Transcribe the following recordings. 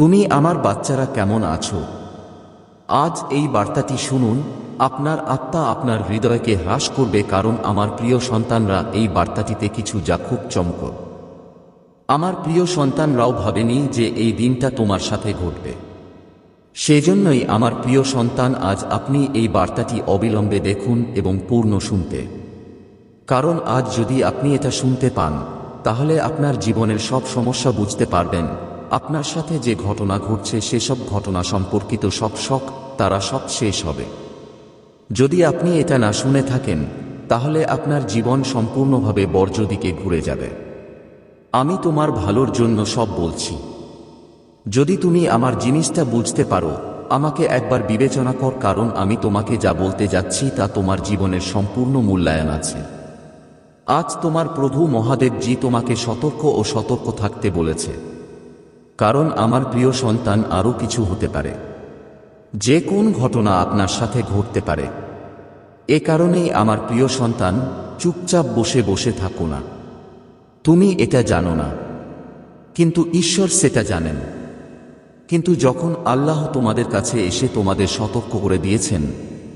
তুমি আমার বাচ্চারা কেমন আছো? আজ এই বার্তাটি শুনুন। আপনার আত্মা আপনার হৃদয়কে হ্রাস করবে, কারণ আমার প্রিয় সন্তানরা এই বার্তাটিতে কিছু যা খুব চমক। আমার প্রিয় সন্তানরাও ভাবেনি যে এই দিনটা তোমার সাথে ঘটবে। সেজন্যই আমার প্রিয় সন্তান, আজ আপনি এই বার্তাটি অবিলম্বে দেখুন এবং পূর্ণ শুনতে। কারণ আজ যদি আপনি এটা শুনতে পান, তাহলে আপনার জীবনের সব সমস্যা বুঝতে পারবেন। আপনার সাথে যে ঘটনা ঘটছে সেসব ঘটনা সম্পর্কিত সব শখ, তারা সব শেষ হবে। যদি আপনি এটা না শুনে থাকেন, তাহলে আপনার জীবন সম্পূর্ণভাবে বর্জ্য দিকে ঘুরে যাবে। আমি তোমার ভালোর জন্য সব বলছি। যদি তুমি আমার জিনিসটা বুঝতে পারো, আমাকে একবার বিবেচনা কর, কারণ আমি তোমাকে যা বলতে যাচ্ছি তা তোমার জীবনের সম্পূর্ণ মূল্যায়ন আছে। আজ তোমার প্রভু মহাদেবজি তোমাকে সতর্ক থাকতে বলেছে। কারণ আমার প্রিয় সন্তান, আরও কিছু হতে পারে। যে কোন ঘটনা আপনার সাথে ঘটতে পারে। এ কারণেই আমার প্রিয় সন্তান, চুপচাপ বসে বসে থাকো না। তুমি এটা জানো না, কিন্তু ঈশ্বর সেটা জানেন। কিন্তু যখন আল্লাহ তোমাদের কাছে এসে তোমাদের সতর্ক করে দিয়েছেন,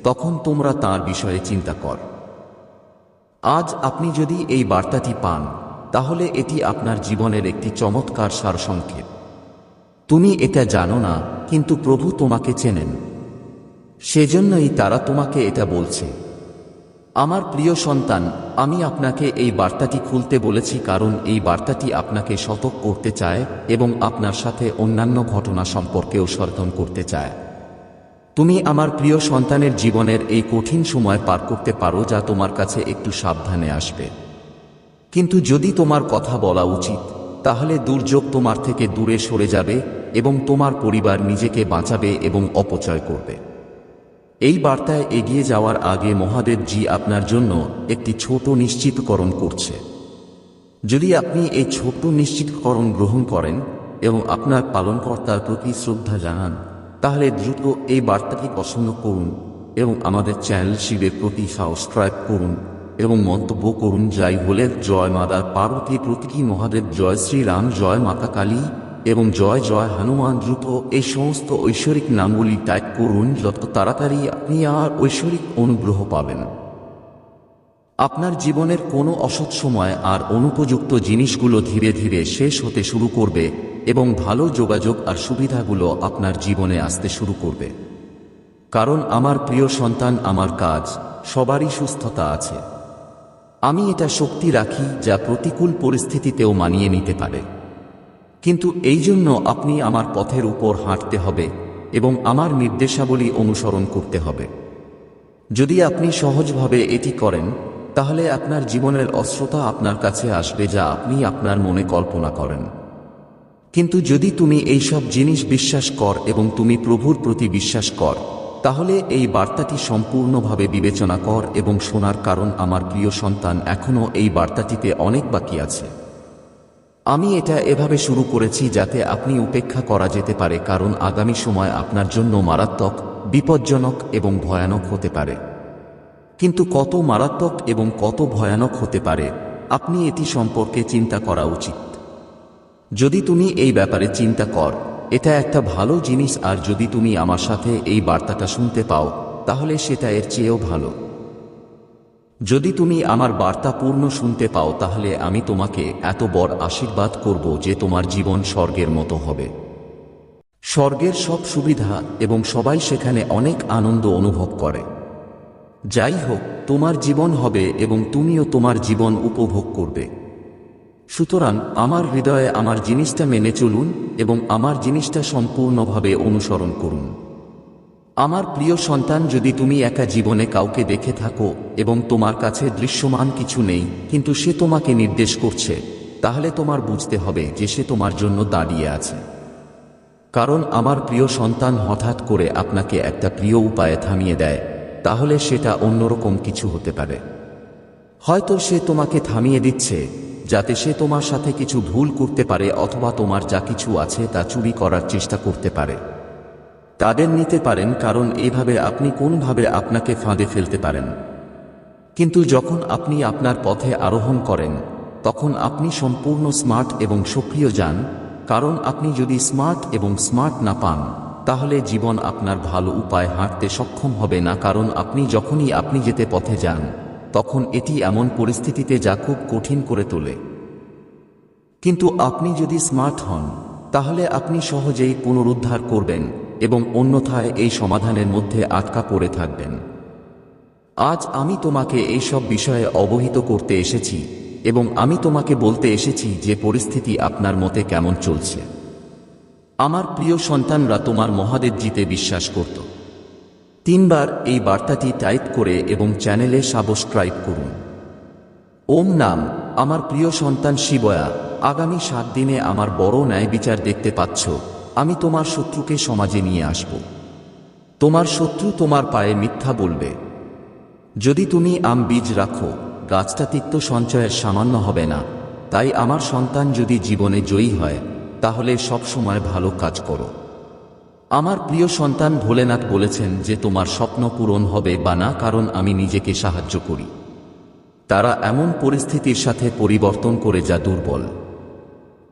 তখন তোমরা তাঁর বিষয়ে চিন্তা কর। আজ আপনি যদি এই বার্তাটি পান, তাহলে এটি আপনার জীবনের একটি চমৎকার সারসংক্ষেপ। তুমি এটা জানো না, কিন্তু প্রভু তোমাকে চেনেন। সেজন্যই তারা তোমাকে এটা বলছে। আমার প্রিয় সন্তান, আমি আপনাকে এই বার্তাটি খুলতে বলেছি, কারণ এই বার্তাটি আপনাকে সতর্ক করতে চায় এবং আপনার সাথে অন্যান্য ঘটনা সম্পর্কেও সচেতন করতে চায়। তুমি আমার প্রিয় সন্তানের জীবনের এই কঠিন সময় পার করতে পারো, যা তোমার কাছে একটু সাবধানে আসবে। কিন্তু যদি তোমার কথা বলা উচিত, তাহলে দুর্যোগ তোমার থেকে দূরে সরে যাবে এবং তোমার পরিবার নিজেকে বাঁচাবে এবং অপচয় করবে। এই বার্তায় এগিয়ে যাওয়ার আগে মহাদেবজি আপনার জন্য একটি ছোট নিশ্চিতকরণ করছে। যদি আপনি এই ছোট নিশ্চিতকরণ গ্রহণ করেন এবং আপনার পালনকর্তার প্রতি শ্রদ্ধা জানান, তাহলে দ্রুত এই বার্তাটি পছন্দ করুন এবং আমাদের চ্যানেল শিবের প্রতি সাবস্ক্রাইব করুন এবং মন্তব্য করুন যাই বলে জয় মাতা পার্বতী, প্রতীকী মহাদেব, জয় শ্রীরাম, জয় মাতা কালী এবং জয় জয় হনুমান। দ্রুত এই সমস্ত ঐশ্বরিক নামগুলি টাইপ করুন, যত তাড়াতাড়ি আপনি আর ঐশ্বরিক অনুগ্রহ পাবেন। আপনার জীবনের কোনো অসৎ সময় আর অনুপযুক্ত জিনিসগুলো ধীরে ধীরে শেষ হতে শুরু করবে এবং ভালো যোগাযোগ আর সুবিধাগুলো আপনার জীবনে আসতে শুরু করবে। কারণ আমার প্রিয় সন্তান, আমার কাজ সবারই সুস্থতা আছে। আমি এটা শক্তি রাখি যা প্রতিকূল পরিস্থিতিতেও মানিয়ে নিতে পারে। কিন্তু এই জন্য আপনি আমার পথের উপর হাঁটতে হবে এবং আমার নির্দেশাবলী অনুসরণ করতে হবে। যদি আপনি সহজভাবে এটি করেন, তাহলে আপনার জীবনের অস্ত্রতা আপনার কাছে আসবে যা আপনি আপনার মনে কল্পনা করেন। কিন্তু যদি তুমি এইসব জিনিস বিশ্বাস কর এবং তুমি প্রভুর প্রতি বিশ্বাস কর, তাহলে এই বার্তাটি সম্পূর্ণভাবে বিবেচনা কর এবং শোনার, কারণ আমার প্রিয় সন্তান, এখনও এই বার্তাটিতে অনেক বাকি আছে। আমি এটা এভাবে শুরু করেছি যাতে আপনি উপেক্ষা করা যেতে পারে, কারণ আগামী সময় আপনার জন্য মারাত্মক, বিপজ্জনক এবং ভয়ানক হতে পারে। কিন্তু কত মারাত্মক এবং কত ভয়ানক হতে পারে, আপনি এটি সম্পর্কে চিন্তা করা উচিত। যদি তুমি এই ব্যাপারে চিন্তা কর, এটা একটা ভালো জিনিস, আর যদি তুমি আমার সাথে এই বার্তাটা শুনতে পাও, তাহলে সেটা এর চেয়েও ভালো। যদি তুমি আমার বার্তা পূর্ণ শুনতে পাও, তাহলে আমি তোমাকে এত বড় আশীর্বাদ করব যে তোমার জীবন স্বর্গের মতো হবে। স্বর্গের সব সুবিধা এবং সবাই সেখানে অনেক আনন্দ অনুভব করে। যাই হোক, তোমার জীবন হবে এবং তুমিও তোমার জীবন উপভোগ করবে। সুতরাং আমার হৃদয়ে আমার জিনিসটা মেনে চলুন এবং আমার জিনিসটা সম্পূর্ণভাবে অনুসরণ করুন। আমার প্রিয় সন্তান, যদি তুমি একা জীবনে কাউকে দেখে থাকো এবং তোমার কাছে দৃশ্যমান কিছু নেই, কিন্তু সে তোমাকে নির্দেশ করছে, তাহলে তোমার বুঝতে হবে যে সে তোমার জন্য দাঁড়িয়ে আছে। কারণ আমার প্রিয় সন্তান হঠাৎ করে আপনাকে একটা প্রিয় উপায়ে থামিয়ে দেয়, তাহলে সেটা অন্যরকম কিছু হতে পারে। হয়তো সে তোমাকে থামিয়ে দিচ্ছে যাতে সে তোমার সাথে কিছু ভুল করতে পারে, অথবা তোমার যা কিছু আছে তা চুরি করার চেষ্টা করতে পারে। তাদের নিতে পারেন, কারণ এভাবে আপনি কোনভাবে আপনাকে ফাঁদে ফেলতে পারেন। কিন্তু যখন আপনি আপনার পথে আরোহণ করেন, তখন আপনি সম্পূর্ণ স্মার্ট এবং সক্রিয় যান কারণ আপনি যদি স্মার্ট এবং স্মার্ট না পান তাহলে জীবন আপনার ভালো উপায় হাঁটতে সক্ষম হবে না, কারণ যখনই আপনি যেতে পথে যান তখন এটি এমন পরিস্থিতিতে যা খুব কঠিন করে তোলে। কিন্তু আপনি যদি স্মার্ট হন তাহলে আপনি সহজেই পুনরুদ্ধার করবেন এবং অন্যথায় এই সমাধানের মধ্যে আটকা পড়ে থাকবেন। আজ আমি তোমাকে এইসব বিষয়ে অবহিত করতে এসেছি এবং আমি তোমাকে বলতে এসেছি যে পরিস্থিতি আপনার মতে কেমন চলছে। আমার প্রিয় সন্তানরা তোমার মহাদেব জিতে বিশ্বাস করত। 3 বার এই বার্তাটি টাইপ করে এবং চ্যানেলে সাবস্ক্রাইব করুন। ওম নাম। আমার প্রিয় সন্তান শিবয়া, আগামী 7 দিনে আমার বড় ন্যায় বিচার দেখতে পাচ্ছ। আমি তোমার শত্রুকে সমাজে নিয়ে আসব। তোমার শত্রু তোমার পায়ে মিথ্যা বলবে। যদি তুমি বীজ রাখো, গাছটা তিক্ত সঞ্চয়ের সামান্য হবে না। তাই আমার সন্তান যদি জীবনে জয়ী হয় তাহলে সব সময় ভালো কাজ করো। আমার প্রিয় সন্তান ভোলেনাথ বলেছেন যে তোমার স্বপ্ন পূরণ হবে বা না, কারণ আমি নিজেকে সাহায্য করি। তারা এমন পরিস্থিতির সাথে পরিবর্তন করে যা দুর্বল।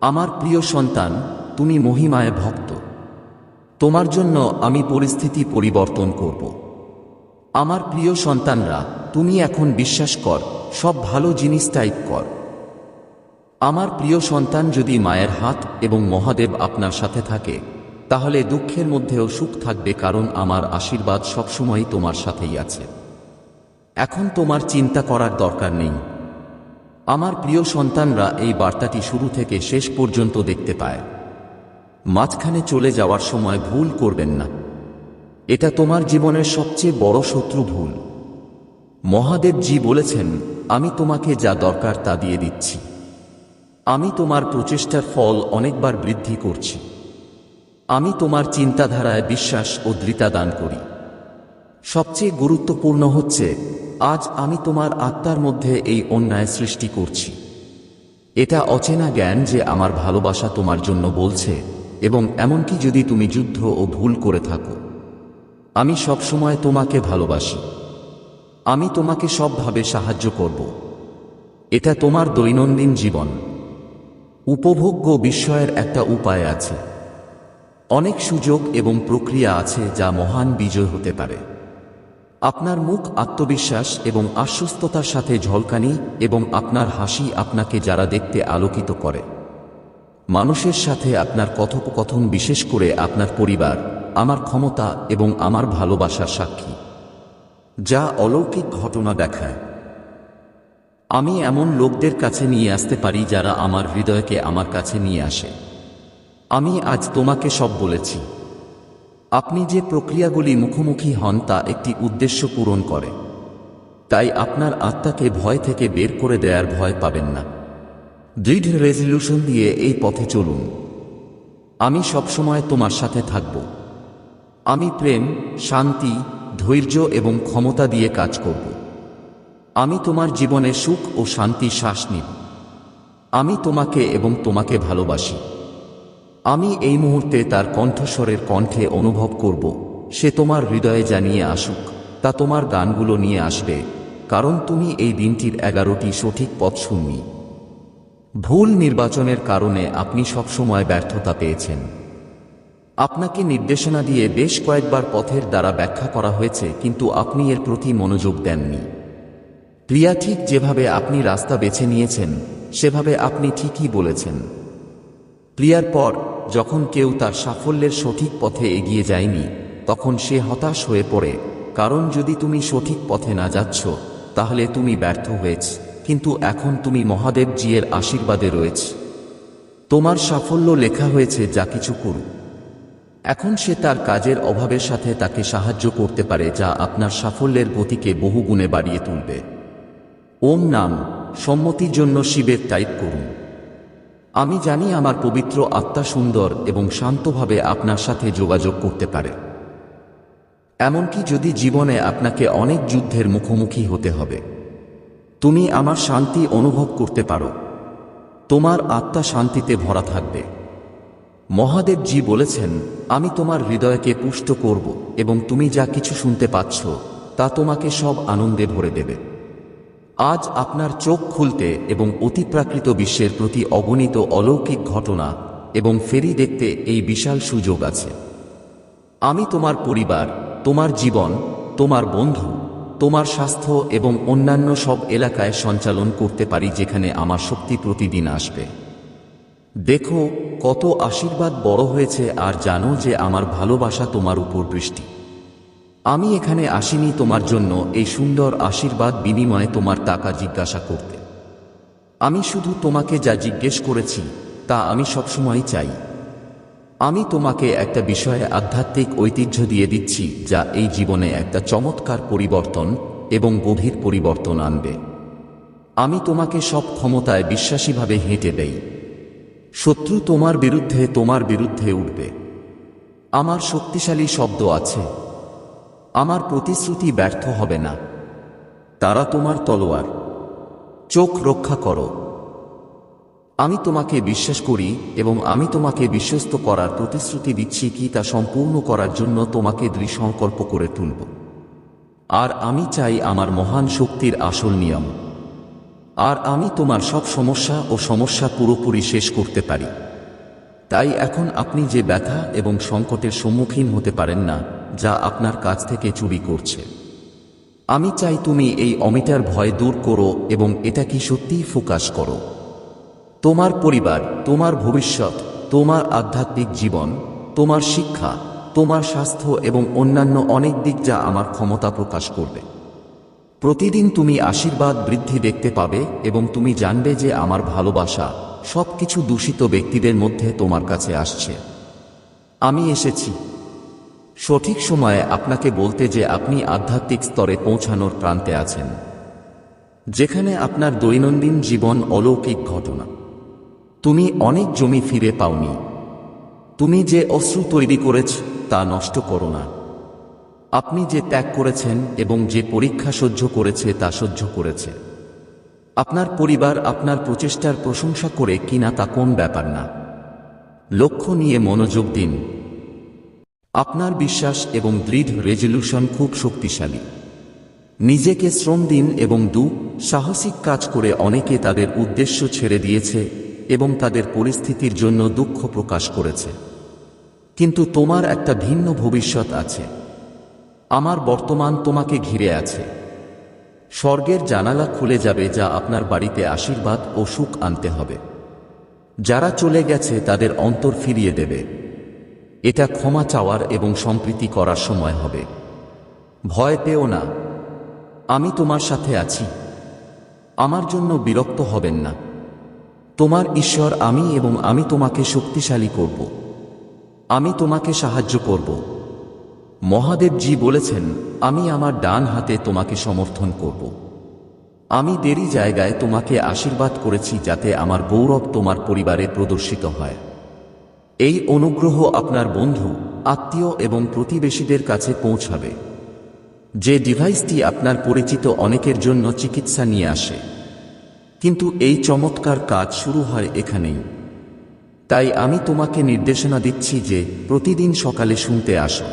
আমার প্রিয় সন্তান, তুমি মহিমায় ভক্ত। তোমার জন্য আমি পরিস্থিতি পরিবর্তন করব। আমার প্রিয় সন্তানরা, তুমি এখন বিশ্বাস কর, সব ভালো জিনিস টাইপ কর। আমার প্রিয় সন্তান, যদি মায়ের হাত এবং মহাদেব আপনার সাথে থাকে তাহলে দুঃখের মধ্যেও সুখ থাকবে, কারণ আমার আশীর্বাদ সবসময় তোমার সাথেই আছে। এখন তোমার চিন্তা করার দরকার নেই। আমার প্রিয় সন্তানরা, এই বার্তাটি শুরু থেকে শেষ পর্যন্ত দেখতে পায়। মাঝখানে চলে যাওয়ার সময় ভুল করবেন না। এটা তোমার জীবনের সবচেয়ে বড় শত্রু, ভুল। মহাদেবজি বলেছেন, আমি তোমাকে যা দরকার তা দিয়ে দিচ্ছি। আমি তোমার প্রচেষ্টার ফল অনেকবার বৃদ্ধি করছি। আমি তোমার চিন্তাধারায় বিশ্বাস ও দৃঢ়তা দান করি। সবচেয়ে গুরুত্বপূর্ণ হচ্ছে, আজ আমি তোমার আত্মার মধ্যে এই অন্যায় সৃষ্টি করছি। এটা অচেনা জ্ঞান যে আমার ভালোবাসা তোমার জন্য বলছে, এবং এমনকি যদি তুমি যুদ্ধ ও ভুল করে থাকো, আমি সবসময় তোমাকে ভালোবাসি। আমি তোমাকে সবভাবে সাহায্য করব। এটা তোমার দৈনন্দিন জীবন। উপভোগ্য বিস্ময়ের একটা উপায় আছে। অনেক সুযোগ এবং প্রক্রিয়া আছে যা মহান বিজয় হতে পারে। আপনার মুখ আত্মবিশ্বাস এবং আশ্বস্ততার সাথে ঝলকানি, এবং আপনার হাসি আপনাকে যারা দেখতে আলোকিত করে। মানুষের সাথে আপনার কথোপকথন, বিশেষ করে আপনার পরিবার, আমার ক্ষমতা এবং আমার ভালোবাসার সাক্ষী, যা অলৌকিক ঘটনা দেখায়। আমি এমন লোকদের কাছে নিয়ে আসতে পারি যারা আমার হৃদয়কে আমার কাছে নিয়ে আসে। আমি আজ তোমাকে সব বলেছি। আপনি যে প্রক্রিয়াগুলি মুখোমুখি হন তা একটি উদ্দেশ্য পূরণ করে। তাই আপনার আত্মাকে ভয় থেকে বের করে দেওয়ার ভয় পাবেন না। দৃঢ় রেজলিউশন দিয়ে এই পথে চলুন। আমি সবসময় তোমার সাথে থাকব। আমি প্রেম, শান্তি, ধৈর্য এবং ক্ষমতা দিয়ে কাজ করব। আমি তোমার জীবনে সুখ ও শান্তির শ্বাস নিব। আমি তোমাকে এবং তোমাকে ভালোবাসি। আমি এই মুহূর্তে তার কণ্ঠস্বরের কণ্ঠে অনুভব করব, সে তোমার হৃদয়ে জানিয়ে আসুক, তা তোমার গানগুলো নিয়ে আসবে, কারণ তুমি এই দিনটির 11টি সঠিক পথ শুননি। ভুল নির্বাচনের কারণে আপনি সবসময় ব্যর্থতা পেয়েছেন। আপনাকে নির্দেশনা দিয়ে বেশ কয়েকবার পথের দ্বারা ব্যাখ্যা করা হয়েছে, কিন্তু আপনি এর প্রতি মনোযোগ দেননি। প্রিয়া, ঠিক যেভাবে আপনি রাস্তা বেছে নিয়েছেন সেভাবে আপনি ঠিকই বলেছেন। প্রিয়ার পর যখন কেউ তার সাফল্যের সঠিক পথে এগিয়ে যায়নি তখন সে হতাশ হয়ে পড়ে, কারণ যদি তুমি সঠিক পথে না যাচ্ছ তাহলে তুমি ব্যর্থ হয়েছ। কিন্তু এখন তুমি মহাদেব জির আশীর্বাদে রয়েছ। তোমার সাফল্য লেখা হয়েছে, যা কিছু করুক। এখন সে তার কাজের অভাবের সাথে তাকে সাহায্য করতে পারে, যা আপনার সাফল্যের গতিকে বহুগুণে বাড়িয়ে তুলবে। ওম নাম। সম্মতির জন্য শিবের টাইপ করুন। আমি জানি আমার পবিত্র আত্মা সুন্দর এবং শান্তভাবে আপনার সাথে যোগাযোগ করতে পারে। এমনকি যদি জীবনে আপনাকে অনেক যুদ্ধের মুখোমুখি হতে হবে, তুমি আমার শান্তি অনুভব করতে পারো। তোমার আত্মা শান্তিতে ভরা থাকবে। মহাদেবজি বলেছেন, আমি তোমার হৃদয়কে পুষ্ট করব এবং তুমি যা কিছু শুনতে পাচ্ছ তা তোমাকে সব আনন্দে ভরে দেবে। আজ আপনার চোখ খুলতে এবং অতিপ্রাকৃত বিশ্বের প্রতি অগণিত অলৌকিক ঘটনা এবং ফেরি দেখতে এই বিশাল সুযোগ আছে। আমি তোমার পরিবার, তোমার জীবন, তোমার বন্ধু, তোমার স্বাস্থ্য এবং অন্যান্য সব এলাকায় সঞ্চালন করতে পারি যেখানে আমার শক্তি প্রতিদিন আসবে। দেখো কত আশীর্বাদ বড় হয়েছে আর জানো যে আমার ভালোবাসা তোমার উপর বৃষ্টি। আমি এখানে আসিনি তোমার জন্য এই সুন্দর আশীর্বাদ বিনিময়ে তোমার টাকা জিজ্ঞাসা করতে। আমি শুধু তোমাকে যা জিজ্ঞেস করেছি তা আমি সবসময় চাই। আমি তোমাকে একটা বিষয়ে আধ্যাত্মিক ঐতিহ্য দিয়ে দিচ্ছি যা এই জীবনে একটা চমৎকার পরিবর্তন এবং গভীর পরিবর্তন আনবে। আমি তোমাকে সব ক্ষমতায় বিশ্বাসীভাবে হেঁটে দেই। শত্রু তোমার বিরুদ্ধে উঠবে। আমার শক্তিশালী শব্দ আছে। আমার প্রতিশ্রুতি ব্যর্থ হবে না। তারা তোমার তলোয়ার। চোখ রক্ষা করো। আমি তোমাকে বিশ্বাস করি এবং আমি তোমাকে বিশ্বস্ত করার প্রতিশ্রুতি দিচ্ছি কি তা সম্পূর্ণ করার জন্য তোমাকে দৃঢ় সংকল্প করে তুলব। আর আমি চাই আমার মহান শক্তির আসল নিয়ম। আর আমি তোমার সব সমস্যা পুরোপুরি শেষ করতে পারি। তাই এখন আপনি যে ব্যথা এবং সংকটের সম্মুখীন হতে পারেন না যা আপনার কাছ থেকে চুরি করছে, আমি চাই তুমি এই অমিটার ভয় দূর করো এবং এটা কি সত্যিই ফোকাস করো। তোমার পরিবার, তোমার ভবিষ্যৎ, তোমার আধ্যাত্মিক জীবন, তোমার শিক্ষা, তোমার স্বাস্থ্য এবং অন্যান্য অনেক দিক যা আমার ক্ষমতা প্রকাশ করবে। প্রতিদিন তুমি আশীর্বাদ বৃদ্ধি দেখতে পাবে এবং তুমি জানবে যে আমার ভালোবাসা সবকিছু দূষিত ব্যক্তিদের মধ্যে তোমার কাছে আসছে। আমি এসেছি সঠিক সময়ে আপনাকে বলতে যে আপনি আধ্যাত্মিক স্তরে পৌঁছানোর প্রান্তে আছেন, যেখানে আপনার দৈনন্দিন জীবন অলৌকিক ঘটনা। তুমি অনেক জমি ফিরে পাওনি। তুমি যে অশ্রু তৈরি করেছ তা নষ্ট করো না। আপনি যে ত্যাগ করেছেন এবং যে পরীক্ষা সহ্য করেছে তা সহ্য করেছে। আপনার পরিবার আপনার প্রচেষ্টার প্রশংসা করে কিনা তা কোন ব্যাপার না। লক্ষ্য নিয়ে মনোযোগ দিন। আপনার বিশ্বাস এবং দৃঢ় রেজলিউশন খুব শক্তিশালী। নিজেকে শ্রম দিন এবং সাহসিক কাজ করে অনেকে তাদের উদ্দেশ্য ছেড়ে দিয়েছে এবং তাদের পরিস্থিতির জন্য দুঃখ প্রকাশ করেছে। কিন্তু তোমার একটা ভিন্ন ভবিষ্যৎ আছে। আমার বর্তমান তোমাকে ঘিরে আছে। স্বর্গের জানালা খুলে যাবে যা আপনার বাড়িতে আশীর্বাদ ও সুখ আনতে হবে। যারা চলে গেছে তাদের অন্তর ফিরিয়ে দেবে। এটা ক্ষমা চাওয়ার এবং সম্প্রীতি করার সময় হবে। ভয় পেও না। আমি তোমার সাথে আছি। আমার জন্য বিরক্ত হবেন না। তোমার ঈশ্বর আমি এবং আমি তোমাকে শক্তিশালী করব। আমি তোমাকে সাহায্য করব। মহাদেবজি বলেছেন, আমি আমার ডান হাতে তোমাকে সমর্থন করব। আমি দেরি জায়গায় তোমাকে আশীর্বাদ করেছি যাতে আমার গৌরব তোমার পরিবারে প্রদর্শিত হয়। এই অনুগ্রহ আপনার বন্ধু, আত্মীয় এবং প্রতিবেশীদের কাছে পৌঁছাবে। যে ডিভাইসটি আপনার পরিচিত অনেকের জন্য চিকিৎসা নিয়ে আসে, কিন্তু এই চমৎকার কাজ শুরু হয় এখানেই। তাই আমি তোমাকে নির্দেশনা দিচ্ছি যে প্রতিদিন সকালে শুনতে আসো।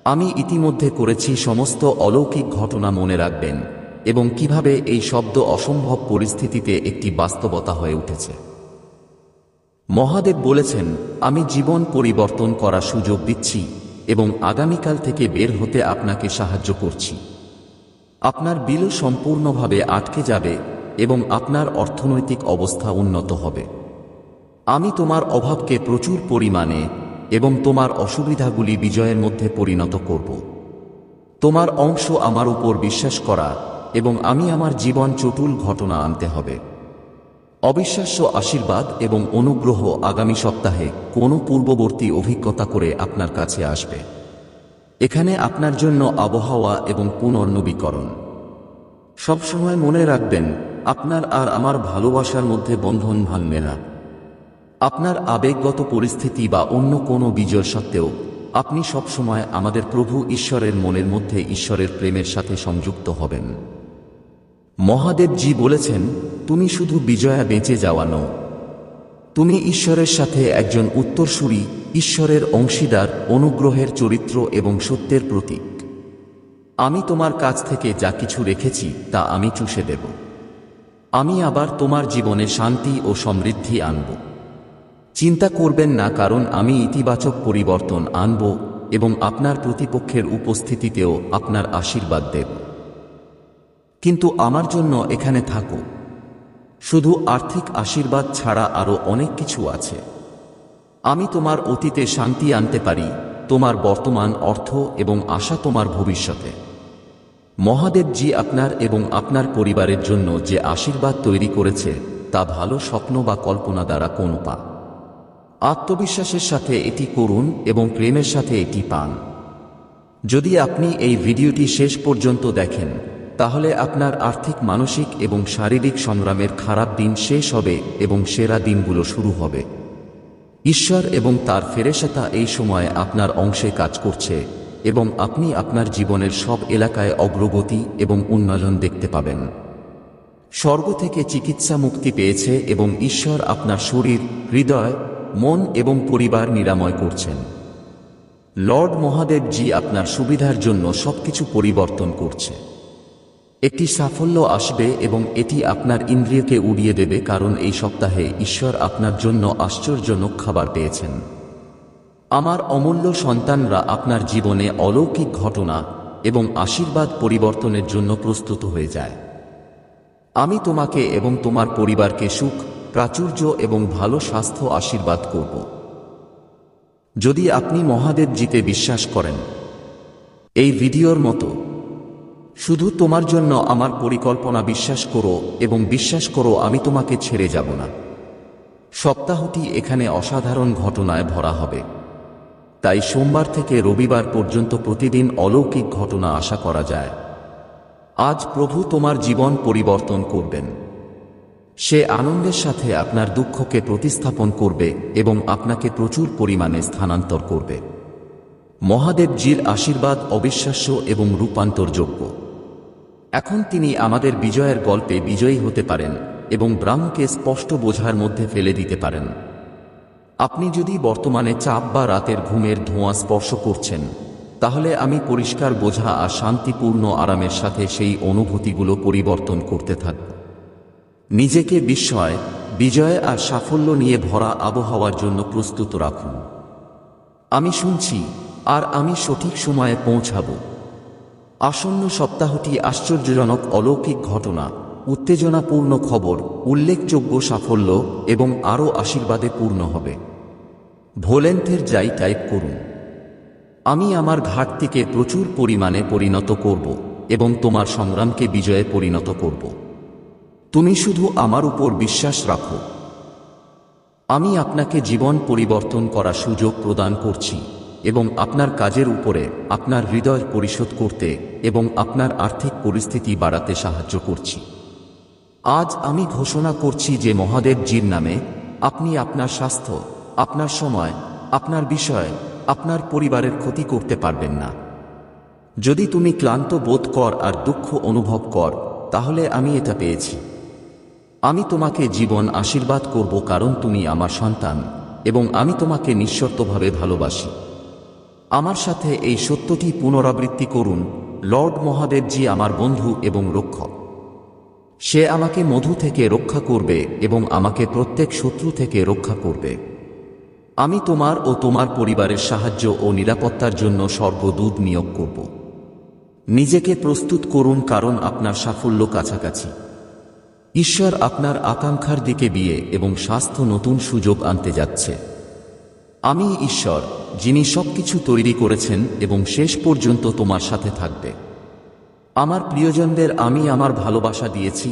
আমি ইতিমধ্যে করেছি সমস্ত অলৌকিক ঘটনা মনে রাখবেন এবং কিভাবে এই শব্দ অসম্ভব পরিস্থিতিতে একটি বাস্তবতা হয়ে উঠেছে। মহাদেব বলেছেন, আমি জীবন পরিবর্তন করার সুযোগ দিচ্ছি এবং আগামীকাল থেকে বের হতে আপনাকে সাহায্য করছি। আপনার বিল সম্পূর্ণভাবে আটকে যাবে এবং আপনার অর্থনৈতিক অবস্থা উন্নত হবে। আমি তোমার অভাবকে প্রচুর পরিমাণে এবং তোমার অসুবিধাগুলি বিজয়ের মধ্যে পরিণত করব। তোমার অংশ আমার উপর বিশ্বাস করা এবং আমি আমার জীবন চটুল ঘটনা আনতে হবে। অবিশ্বাস্য আশীর্বাদ এবং অনুগ্রহ আগামী সপ্তাহে কোনো পূর্ববর্তী অভিজ্ঞতা করে আপনার কাছে আসবে। এখানে আপনার জন্য আবহাওয়া এবং পুনর্নবীকরণ। সবসময় মনে রাখবেন, আপনার আর আমার ভালোবাসার মধ্যে বন্ধন ভাঙবে না। আপনার আবেগগত পরিস্থিতি বা অন্য কোনো বিজয় সত্ত্বেও আপনি সবসময় আমাদের প্রভু ঈশ্বরের মনের মধ্যে ঈশ্বরের প্রেমের সাথে সংযুক্ত হবেন। মহাদেবজি বলেছেন, তুমি শুধু বিজয়া বেঁচে যাওয়া নও, তুমি ঈশ্বরের সাথে একজন উত্তরসূরি, ঈশ্বরের অংশীদার, অনুগ্রহের চরিত্র এবং সত্যের প্রতীক। আমি তোমার কাছ থেকে যা কিছু রেখেছি তা আমি চুষে দেব। আমি আবার তোমার জীবনে শান্তি ও সমৃদ্ধি আনব। চিন্তা করবেন না, কারণ আমি ইতিবাচক পরিবর্তন আনব এবং আপনার প্রতিপক্ষের উপস্থিতিতেও আপনার আশীর্বাদ দেব। কিন্তু আমার জন্য এখানে থাকো। শুধু আর্থিক আশীর্বাদ ছাড়া আরও অনেক কিছু আছে। আমি তোমার অতীতে শান্তি আনতে পারি, তোমার বর্তমান অর্থ এবং আশা তোমার ভবিষ্যতে। মহাদেবজি আপনার এবং আপনার পরিবারের জন্য যে আশীর্বাদ তৈরি করেছে তা ভালো স্বপ্ন বা কল্পনা দ্বারা কোনো পা। আত্মবিশ্বাসের সাথে এটি করুন এবং প্রেমের সাথে এটি পান। যদি আপনি এই ভিডিওটি শেষ পর্যন্ত দেখেন, তাহলে আপনার আর্থিক, মানসিক এবং শারীরিক সংগ্রামের খারাপ দিন শেষ হবে এবং সেরা দিনগুলো শুরু হবে। ঈশ্বর এবং তার ফেরেশতা এই সময় আপনার অংশে কাজ করছে এবং আপনি আপনার জীবনের সব এলাকায় অগ্রগতি এবং উন্নয়ন দেখতে পাবেন। স্বর্গ থেকে চিকিৎসা মুক্তি পেয়েছে এবং ঈশ্বর আপনার শরীর, হৃদয়, মন এবং পরিবার নিরাময় করছেন। লর্ড মহাদেবজি আপনার সুবিধার জন্য সবকিছু পরিবর্তন করছে। একটি সাফল্য আসবে এবং এটি আপনার ইন্দ্রিয়কে উড়িয়ে দেবে, কারণ এই সপ্তাহে ঈশ্বর আপনার জন্য আশ্চর্যজনক খাবার পেয়েছেন। আমার অমূল্য সন্তানরা আপনার জীবনে অলৌকিক ঘটনা এবং আশীর্বাদ পরিবর্তনের জন্য প্রস্তুত হয়ে যায়। আমি তোমাকে এবং তোমার পরিবারকে সুখ, প্রাচুর্য এবং ভালো স্বাস্থ্য আশীর্বাদ করব। যদি আপনি মহাদেবজিতে বিশ্বাস করেন, এই ভিডিওর মতো শুধু তোমার জন্য আমার পরিকল্পনা বিশ্বাস করো এবং বিশ্বাস করো আমি তোমাকে ছেড়ে যাব না। সপ্তাহটি এখানে অসাধারণ ঘটনায় ভরা হবে। তাই সোমবার থেকে রবিবার পর্যন্ত প্রতিদিন অলৌকিক ঘটনা আশা করা যায়। আজ প্রভু তোমার জীবন পরিবর্তন করবেন। সে আনন্দের সাথে আপনার দুঃখকে প্রতিস্থাপন করবে এবং আপনাকে প্রচুর পরিমাণে স্থানান্তর করবে। মহাদেবজির আশীর্বাদ অবিশ্বাস্য এবং রূপান্তরযোগ্য। এখন তিনি আমাদের বিজয়ের গল্পে বিজয়ী হতে পারেন এবং ব্রাহ্মকে স্পষ্ট বোঝার মধ্যে ফেলে দিতে পারেন। আপনি যদি বর্তমানে চাপ বা রাতের ঘুমের ধোঁয়া স্পর্শ করছেন, তাহলে আমি পরিষ্কার বোঝা আর শান্তিপূর্ণ আরামের সাথে সেই অনুভূতিগুলো পরিবর্তন করতে থাকব। নিজেকে বিস্ময়, বিজয় আর সাফল্য নিয়ে ভরা আবহাওয়ার জন্য প্রস্তুত রাখুন। আমি শুনছি আর আমি সঠিক সময়ে পৌঁছাব। আসন্ন সপ্তাহটি আশ্চর্যজনক অলৌকিক ঘটনা, উত্তেজনাপূর্ণ খবর, উল্লেখযোগ্য সাফল্য এবং আরও আশীর্বাদে পূর্ণ হবে। ভোলেন্থের যাই টাইপ করুন। আমি আমার ঘাটতিকে প্রচুর পরিমাণে পরিণত করব এবং তোমার সংগ্রামকে বিজয়ে পরিণত করব। তুমি শুধু আমার উপর বিশ্বাস রাখো। আমি আপনাকে জীবন পরিবর্তন করার সুযোগ প্রদান করছি এবং আপনার কাজের উপরে আপনার হৃদয় পরিশোধ করতে এবং আপনার আর্থিক পরিস্থিতি বাড়াতে সাহায্য করছি। আজ আমি ঘোষণা করছি যে মহাদেবজির নামে আপনি আপনার স্বাস্থ্য, আপনার সময়, আপনার বিষয়, আপনার পরিবারের ক্ষতি করতে পারবেন না। যদি তুমি ক্লান্ত বোধ কর আর দুঃখ অনুভব কর, তাহলে আমি এটা পেয়েছি। আমি তোমাকে জীবন আশীর্বাদ করব, কারণ তুমি আমার সন্তান এবং আমি তোমাকে নিঃশর্তভাবে ভালোবাসি। আমার সাথে এই সত্যটি পুনরাবৃত্তি করুন। লর্ড মহাদেবজি আমার বন্ধু এবং রক্ষক। সে আমাকে মধু থেকে রক্ষা করবে এবং আমাকে প্রত্যেক শত্রু থেকে রক্ষা করবে। আমি তোমার ও তোমার পরিবারের সাহায্য ও নিরাপত্তার জন্য স্বর্গদূত নিয়োগ করব। নিজেকে প্রস্তুত করুন, কারণ আপনার সাফল্য কাছাকাছি। ঈশ্বর আপনার আকাঙ্ক্ষার দিকে বিয়ে এবং স্বাস্থ্য নতুন সুযোগ আনতে যাচ্ছে। আমি ঈশ্বর, যিনি সবকিছু তৈরি করেছেন এবং শেষ পর্যন্ত তোমার সাথে থাকবে। আমার প্রিয়জনদের আমি আমার ভালোবাসা দিয়েছি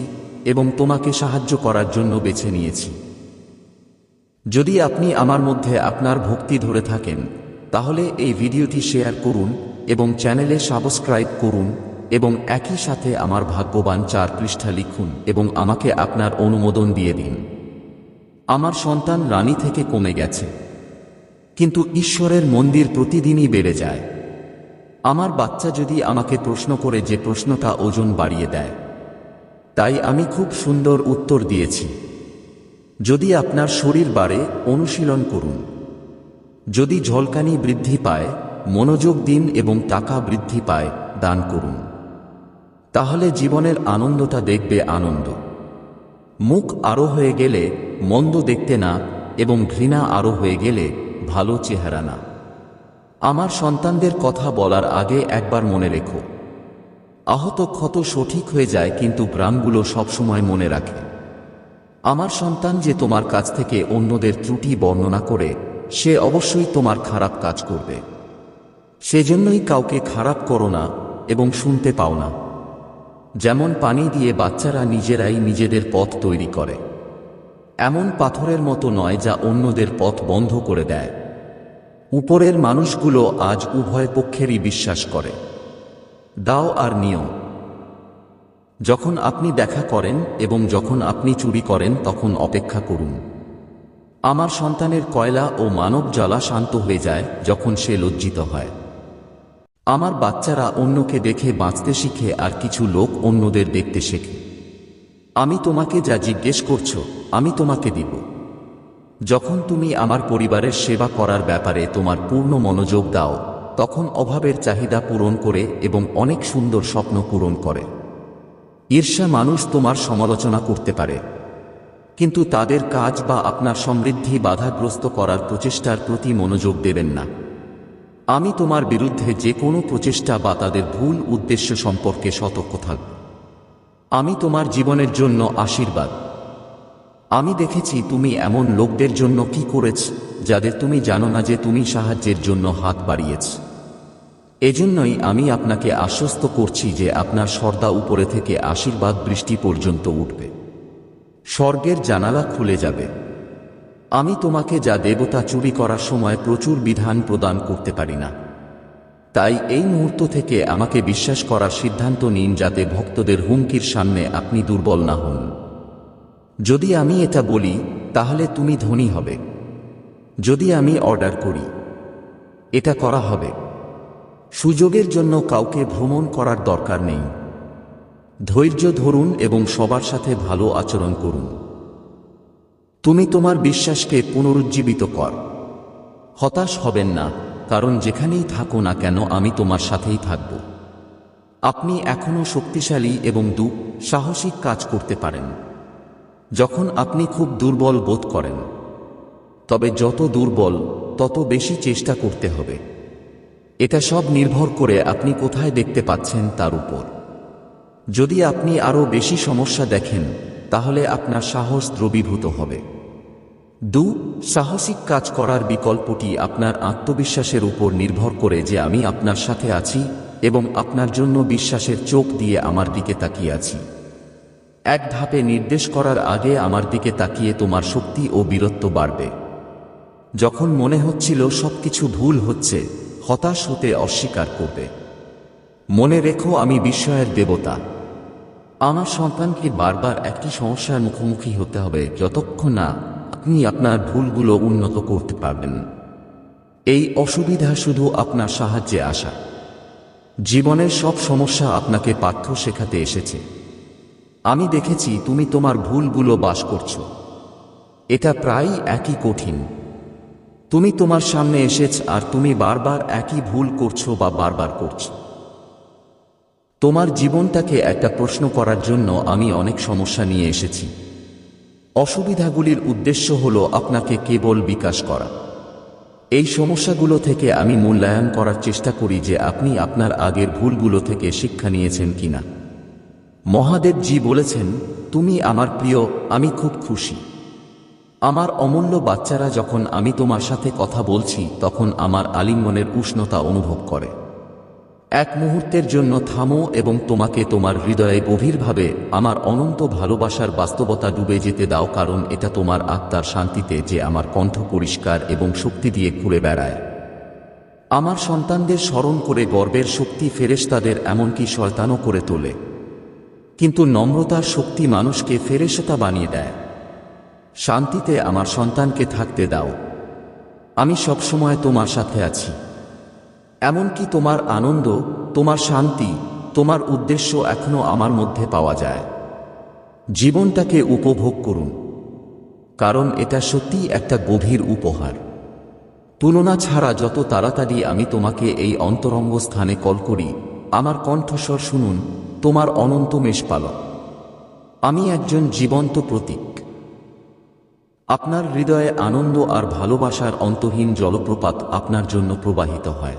এবং তোমাকে সাহায্য করার জন্য বেছে নিয়েছি। যদি আপনি আমার মধ্যে আপনার ভক্তি ধরে থাকেন, তাহলে এই ভিডিওটি শেয়ার করুন এবং চ্যানেলে সাবস্ক্রাইব করুন এবং একই সাথে আমার ভাগ্যবান 4 পৃষ্ঠা লিখুন এবং আমাকে আপনার অনুমোদন দিয়ে দিন। আমার সন্তান রানী থেকে কমে গেছে, কিন্তু ঈশ্বরের মন্দির প্রতিদিনই বেড়ে যায়। আমার বাচ্চা যদি আমাকে প্রশ্ন করে, যে প্রশ্নটা ওজন বাড়িয়ে দেয়, তাই আমি খুব সুন্দর উত্তর দিয়েছি। যদি আপনার শরীর বাড়ে, অনুশীলন করুন। যদি ঝলকানি বৃদ্ধি পায়, মনোযোগ দিন এবং টাকা বৃদ্ধি পায়, দান করুন। তাহলে জীবনের আনন্দটা দেখবে আনন্দ। মুখ আরো হয়ে গেলে মন্দ দেখতে না, এবং ঘৃণা আরও হয়ে গেলে ভালো চেহারা না। আমার সন্তানদের কথা বলার আগে একবার মনে রেখো, আহত ক্ষত সঠিক হয়ে যায় কিন্তু গ্রামগুলো সবসময় মনে রাখে। আমার সন্তান যে তোমার কাছ থেকে অন্যদের ত্রুটি বর্ণনা করে, সে অবশ্যই তোমার খারাপ কাজ করবে। সেজন্যই কাউকে খারাপ করো না এবং শুনতে পাও না। যেমন পানি দিয়ে বাচ্চারা নিজেরাই নিজেদের পথ তৈরি করে, এমন পাথরের মতো নয় যা অন্যদের পথ বন্ধ করে দেয়। উপরের মানুষগুলো আজ উভয় পক্ষেরই বিশ্বাস করে, দাও আর নিও। যখন আপনি দেখা করেন এবং যখন আপনি চুরি করেন তখন অপেক্ষা করুন। আমার সন্তানের কয়লা ও মানব জ্বালা শান্ত হয়ে যায় যখন সে লজ্জিত হয়। আমার বাচ্চারা অন্যকে দেখে বাঁচতে শিখে আর কিছু লোক অন্যদের দেখতে শেখে। আমি তোমাকে যা জিজ্ঞেস করছো আমি তোমাকে দিব। যখন তুমি আমার পরিবারের সেবা করার ব্যাপারে তোমার পূর্ণ মনোযোগ দাও, তখন অভাবের চাহিদা পূরণ করে এবং অনেক সুন্দর স্বপ্ন পূরণ করে। ঈর্ষা মানুষ তোমার সমালোচনা করতে পারে, কিন্তু তাদের কাজ বা আপনার সমৃদ্ধি বাধাগ্রস্ত করার প্রচেষ্টার প্রতি মনোযোগ দেবেন না। আমি তোমার বিরুদ্ধে যে কোনো প্রচেষ্টা বা তাদের ভুল উদ্দেশ্য সম্পর্কে সতর্ক থাকব। আমি তোমার জীবনের জন্য আশীর্বাদ। আমি দেখেছি তুমি এমন লোকদের জন্য কি করেছ যাদের তুমি জানো না যে তুমি সাহায্যের জন্য হাত বাড়িয়েছ। এজন্যই আমি আপনাকে আশ্বস্ত করছি যে আপনার সর্দা উপরে থেকে আশীর্বাদ বৃষ্টি পর্যন্ত উঠবে, স্বর্গের জানালা খুলে যাবে। আমি তোমাকে যা দেবতা চুরি করার সময় প্রচুর বিধান প্রদান করতে পারি না। তাই এই মুহূর্ত থেকে আমাকে বিশ্বাস করার সিদ্ধান্ত নিন যাতে ভক্তদের হুমকির সামনে আপনি দুর্বল না হন। যদি আমি এটা বলি তাহলে তুমি ধনী হবে। যদি আমি অর্ডার করি এটা করা হবে। সুযোগের জন্য কাউকে ভ্রমণ করার দরকার নেই। ধৈর্য ধরুন এবং সবার সাথে ভালো আচরণ করুন। তুমি তোমার বিশ্বাসকে পুনরুজ্জীবিত কর। হতাশ হবেন না, কারণ যেখানেই থাকো না কেন আমি তোমার সাথেই থাকব। আপনি এখনও শক্তিশালী এবং সাহসিক কাজ করতে পারেন। যখন আপনি খুব দুর্বল বোধ করেন, তবে যত দুর্বল তত বেশি চেষ্টা করতে হবে। এটা সব নির্ভর করে আপনি কোথায় দেখতে পাচ্ছেন তার উপর। যদি আপনি আরও বেশি সমস্যা দেখেন তাহলে আপনার সাহস দ্রবীভূত হবে। সাহসিক কাজ করার বিকল্পটি আপনার আত্মবিশ্বাসের উপর নির্ভর করে যে আমি আপনার সাথে আছি এবং আপনার জন্য বিশ্বাসের চোখ দিয়ে আমার দিকে তাকিয়ে আছি। এক ধাপে নির্দেশ করার আগে আমার দিকে তাকিয়ে তোমার শক্তি ও বীরত্ব বাড়বে। যখন মনে হচ্ছিল সবকিছু ভুল হচ্ছে, হতাশ হতে অস্বীকার করবে। মনে রেখো আমি বিস্ময়ের দেবতা। আমার সন্তানকে বারবার একটি সমস্যার মুখোমুখি হতে হবে যতক্ষণ না আপনি আপনার ভুলগুলো উন্নত করতে পারবেন। এই অসুবিধা শুধু আপনার সাহায্যে আসা। জীবনের সব সমস্যা আপনাকে পাঠ্য শেখাতে এসেছে। আমি দেখেছি তুমি তোমার ভুলগুলো বাস করছো। এটা প্রায়ই একই কঠিন। তুমি তোমার সামনে এসেছ আর তুমি বারবার একই ভুল করছো বা বারবার করছো। তোমার জীবনটাকে একটা প্রশ্ন করার জন্য আমি অনেক সমস্যা নিয়ে এসেছি। অসুবিধাগুলির উদ্দেশ্য হলো আপনাকে কেবল বিকাশ করা। এই সমস্যাগুলো থেকে আমি মূল্যায়ন করার চেষ্টা করি যে আপনি আপনার আগের ভুলগুলো থেকে শিক্ষা নিয়েছেন কিনা। মহাদেবজি বলেছেন, তুমি আমার প্রিয়, আমি খুব খুশি। আমার অমূল্য বাচ্চারা যখন আমি তোমার সাথে কথা বলছি তখন আমার আলিঙ্গনের উষ্ণতা অনুভব করে। এক মুহূর্তের জন্য থামো এবং তোমাকে তোমার হৃদয়ে গভীরভাবে আমার অনন্ত ভালোবাসার বাস্তবতা ডুবে যেতে দাও, কারণ এটা তোমার আত্মার শান্তিতে যে আমার কণ্ঠ পরিষ্কার এবং শক্তি দিয়ে ঘুরে বেড়ায়। আমার সন্তানদের স্মরণ করে গর্বের শক্তি ফেরেশতাদের এমনকি শয়তানও করে তোলে, কিন্তু নম্রতার শক্তি মানুষকে ফেরেশতা বানিয়ে দেয়। শান্তিতে আমার সন্তানকে থাকতে দাও। আমি সবসময় তোমার সাথে আছি। এমনকি তোমার আনন্দ, তোমার শান্তি, তোমার উদ্দেশ্য এখনো আমার মধ্যে পাওয়া যায়। জীবনটাকে উপভোগ করুন, কারণ এটা সত্যিই একটা গভীর উপহার। তুলনা ছাড়া যত তাড়াতাড়ি আমি তোমাকে এই অন্তরঙ্গ স্থানে কল করি, আমার কণ্ঠস্বর শুনুন, তোমার অনন্ত মেষপালক। আমি একজন জীবন্ত প্রতীক। আপনার হৃদয়ে আনন্দ আর ভালোবাসার অন্তহীন জলপ্রপাত আপনার জন্য প্রবাহিত হয়।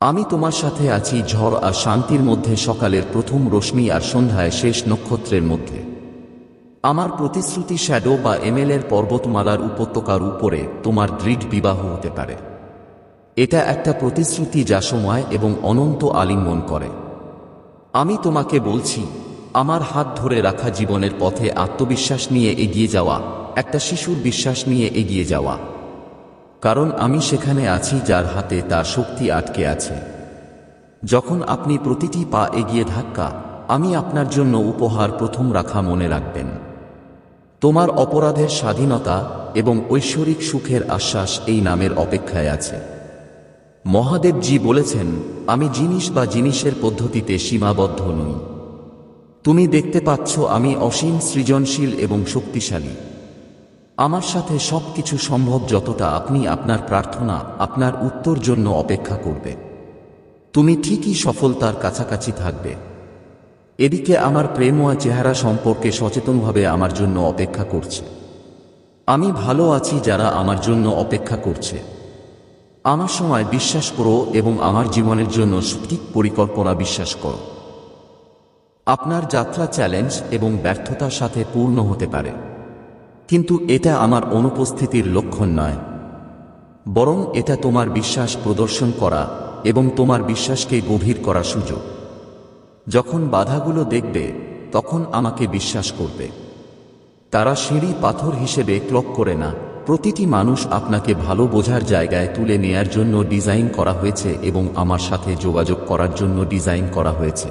আমি তোমার সাথে আছি ঝড় আর শান্তির মধ্যে, সকালের প্রথম রশ্মি আর সন্ধ্যায় শেষ নক্ষত্রের মধ্যে। আমার প্রতিশ্রুতি শ্যাডো বা এমএলের পর্বতমালার উপত্যকার উপরে তোমার দৃঢ় বিবাহ হতে পারে। এটা একটা প্রতিশ্রুতি যা সময় এবং অনন্ত আলিঙ্গন করে। আমি তোমাকে বলছি, আমার হাত ধরে রাখা জীবনের পথে আত্মবিশ্বাস নিয়ে এগিয়ে যাওয়া, একটা শিশুর বিশ্বাস নিয়ে এগিয়ে যাওয়া। কারণ আমি সেখানে আছি যার হাতে তার শক্তি আটকে আছে। যখন আপনি প্রতিটি পা এগিয়ে ধাক্কা, আমি আপনার জন্য উপহার প্রথম রাখা মনে রাখবেন। তোমার অপরাধের স্বাধীনতা এবং ঐশ্বরিক সুখের আশ্বাস এই নামের অপেক্ষায় আছে। মহাদেবজি বলেছেন, আমি জিনিস বা জিনিসের পদ্ধতিতে সীমাবদ্ধ নই। তুমি দেখতে পাচ্ছ আমি অসীম, সৃজনশীল এবং শক্তিশালী। আমার সাথে সবকিছু সম্ভব যতটা আপনি আপনার প্রার্থনা, আপনার উত্তর জন্য অপেক্ষা করবে। তুমি ঠিকই সফলতার কাছাকাছি থাকবে। এদিকে আমার প্রেমময় চেহারা সম্পর্কে সচেতনভাবে আমার জন্য অপেক্ষা করছে। আমি ভালো আছি যারা আমার জন্য অপেক্ষা করছে। আমার সময় বিশ্বাস করো এবং আমার জীবনের জন্য সঠিক পরিকল্পনা বিশ্বাস করো। আপনার যাত্রা চ্যালেঞ্জ এবং ব্যর্থতার সাথে পূর্ণ হতে পারে, কিন্তু এটা আমার অনুপস্থিতির লক্ষণ নয়, বরং এটা তোমার বিশ্বাস প্রদর্শন করা এবং তোমার বিশ্বাসকে গভীর করার সুযোগ। যখন বাধাগুলো দেখবে, তখন আমাকে বিশ্বাস করবে। তারা সিঁড়ি পাথর হিসেবে ক্লক করে না। প্রতিটি মানুষ আপনাকে ভালো বোঝার জায়গায় তুলে নেয়ার জন্য ডিজাইন করা হয়েছে এবং আমার সাথে যোগাযোগ করার জন্য ডিজাইন করা হয়েছে।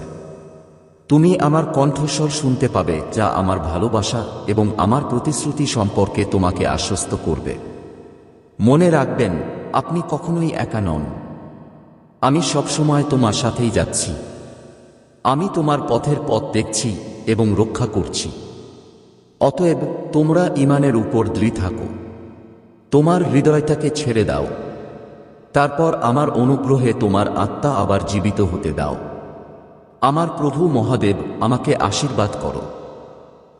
তুমি আমার কণ্ঠস্বর শুনতে পাবে, যা আমার ভালোবাসা এবং আমার প্রতিশ্রুতি সম্পর্কে তোমাকে আশ্বস্ত করবে। মনে রাখবেন, আপনি কখনোই একা নন। আমি সবসময় তোমার সাথেই যাচ্ছি। আমি তোমার পথের পথ দেখছি এবং রক্ষা করছি। অতএব তোমরা ঈমানের উপর দৃঢ় থাকো। তোমার হৃদয়টাকে ছেড়ে দাও। তারপর আমার অনুগ্রহে তোমার আত্মা আবার জীবিত হতে দাও। আমার প্রভু মহাদেব, আমাকে আশীর্বাদ করো।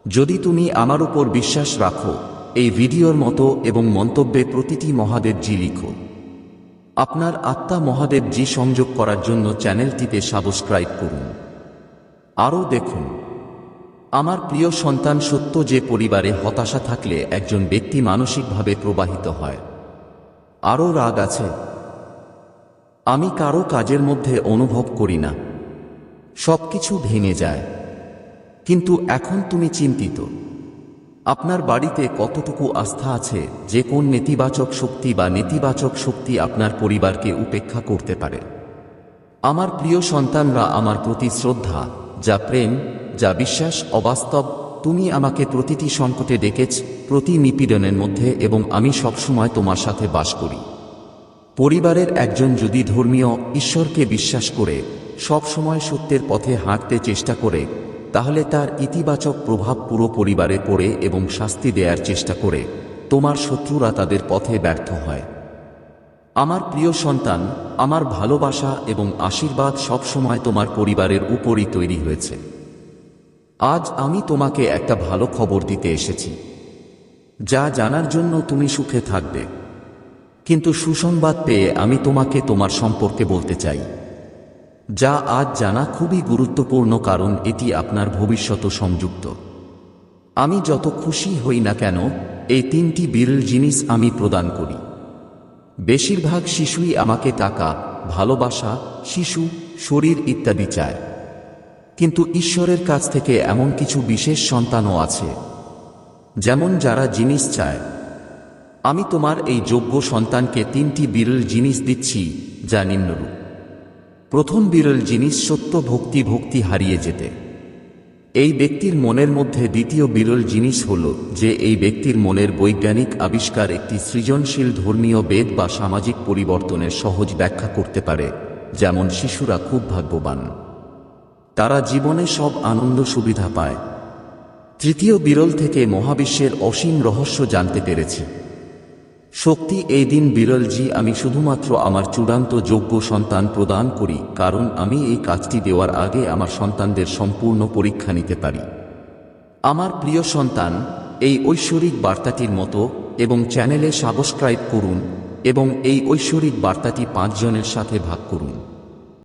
যদি তুমি আমার উপর বিশ্বাস রাখো, এই ভিডিওর মতো এবং মন্তব্যে প্রতিটি মহাদেবজি লিখো। আপনার আত্মা মহাদেবজি সংযোগ করার জন্য চ্যানেলটিতে সাবস্ক্রাইব করুন। আরও দেখুন। আমার প্রিয় সন্তান, সত্য যে পরিবারে হতাশা থাকলে একজন ব্যক্তি মানসিকভাবে প্রবাহিত হয়। আরও রাগ আছে। আমি কারো কাজের মধ্যে অনুভব করি না। সবকিছু ভেঙে যায়। কিন্তু এখন তুমি চিন্তিত। আপনার বাড়িতে কতটুকু আস্থা আছে যে কোন নেতিবাচক শক্তি বা নেতিবাচক শক্তি আপনার পরিবারকে উপেক্ষা করতে পারে? আমার প্রিয় সন্তানরা, আমার প্রতি শ্রদ্ধা, যা প্রেম, যা বিশ্বাস অবাস্তব। তুমি আমাকে প্রতিটি সংকটে ডেকেছ, প্রতি নিপীড়নের মধ্যে, এবং আমি সবসময় তোমার সাথে বাস করি। পরিবারের একজন যদি ধর্মীয় ঈশ্বরকে বিশ্বাস করে সব সময় সত্যের পথে হাঁটতে চেষ্টা করে, তাহলে তার ইতিবাচক প্রভাব পুরো পরিবারে পড়ে এবং শাস্তি দেওয়ার চেষ্টা করে। তোমার শত্রুরা তাদের পথে ব্যর্থ হয়। আমার প্রিয় সন্তান, আমার ভালোবাসা এবং আশীর্বাদ সবসময় তোমার পরিবারের উপরই তৈরি হয়েছে। আজ আমি তোমাকে একটা ভালো খবর দিতে এসেছি, যা জানার জন্য তুমি সুখে থাকবে। কিন্তু সুসংবাদ পেয়ে আমি তোমাকে তোমার সম্পর্কে বলতে চাই, যা আজ জানা খুবই গুরুত্বপূর্ণ, কারণ এটি আপনার ভবিষ্যৎ সংযুক্ত। আমি যত খুশি হই না কেন, এই তিনটি বিরল জিনিস আমি প্রদান করি। বেশিরভাগ শিশুই আমাকে টাকা, ভালোবাসা, শিশু, শরীর ইত্যাদি চায়। কিন্তু ঈশ্বরের কাছ থেকে এমন কিছু বিশেষ সন্তানও আছে, যেমন যারা জিনিস চায়। আমি তোমার এই যোগ্য সন্তানকে তিনটি বিরল জিনিস দিচ্ছি, যা নিম্নরূপ। প্রথম বিরল জিনিস, সত্য ভক্তি। ভক্তি হারিয়ে যেতে এই ব্যক্তির মনের মধ্যে। দ্বিতীয় বিরল জিনিস হল যে এই ব্যক্তির মনের বৈজ্ঞানিক আবিষ্কার একটি সৃজনশীল ধর্মীয় বেদ বা সামাজিক পরিবর্তনের সহজ ব্যাখ্যা করতে পারে। যেমন শিশুরা খুব ভাগ্যবান, তারা জীবনে সব আনন্দ সুবিধা পায়। তৃতীয় বিরল থেকে মহাবিশ্বের অসীম রহস্য জানতে পেরেছি। শক্তি এই দিন বিরলজি, আমি শুধুমাত্র আমার চূড়ান্ত যোগ্য সন্তান প্রদান করি, কারণ আমি এই কাজটি দেওয়ার আগে আমার সন্তানদের সম্পূর্ণ পরীক্ষা নিতে পারি। আমার প্রিয় সন্তান, এই ঐশ্বরিক বার্তাটির মতো এবং চ্যানেলে সাবস্ক্রাইব করুন এবং এই ঐশ্বরিক বার্তাটি 5 জনের সাথে ভাগ করুন।